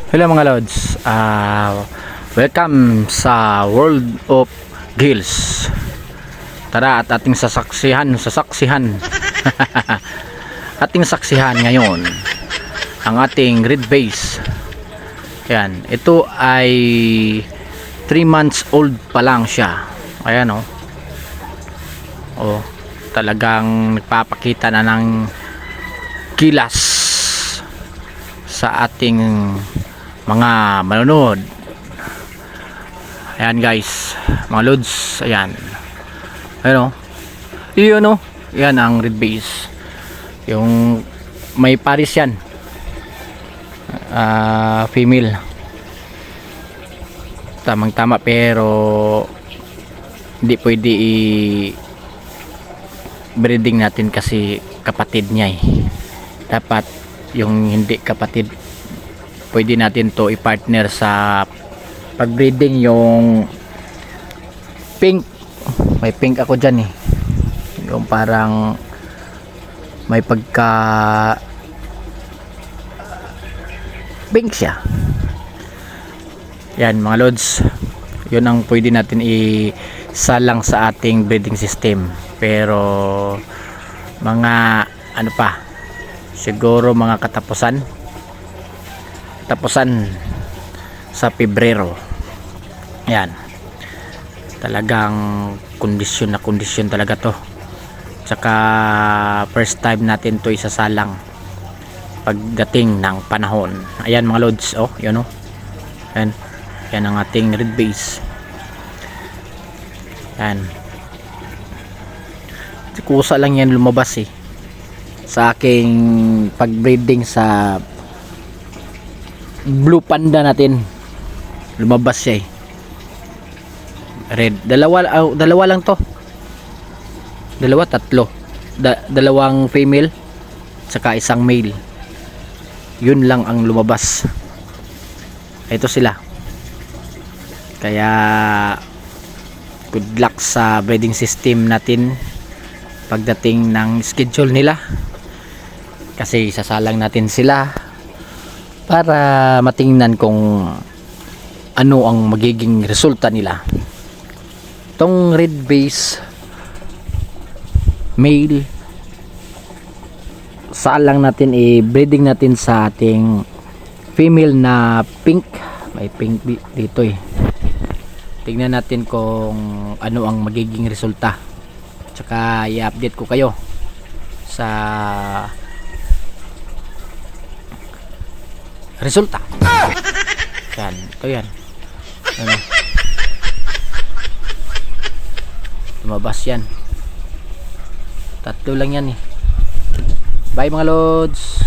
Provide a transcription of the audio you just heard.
Hello mga lods, welcome sa World of Gills. Tara at ating sasaksihan ating saksihan ngayon ang ating red base. Ayan, ito ay 3 months old pa lang siya. Ayan oh, talagang nagpapakita na ng kilas sa ating mga manonood. Ayan guys, mga lods, ayan. Ayan yan ang red base. Yung may paris yan, female. Tamang tama, pero hindi pwede breeding natin kasi kapatid niya dapat yung hindi kapatid, pwede natin to i-partner sa pag-breeding. Yung pink, may pink ako dyan yung parang may pagka pink siya. Yan mga lods, yun ang pwede natin isalang sa ating breeding system. Pero mga ano pa, siguro mga katapusan sa Pebrero. Yan, talagang kondisyon talaga to. Tsaka first time natin to isasalang pagdating ng panahon. Ayan mga lods, yun yan ang ating red base. Yan, kusa lang yan lumabas sa aking pag-breeding sa blue panda natin. Lumabas siya red. Dalawa lang to, dalawang female saka isang male. Yun lang ang lumabas. Ito sila. Kaya good luck sa breeding system natin pagdating ng schedule nila, kasi sasalang natin sila para matingnan kung ano ang magiging resulta nila. Tong red base male, salang natin breeding natin sa ating female na pink. May pink dito tingnan natin kung ano ang magiging resulta, tsaka i-update ko kayo sa resulta. Yan, ito yan. Lumabas yan. 3 lang yan Bye mga lods.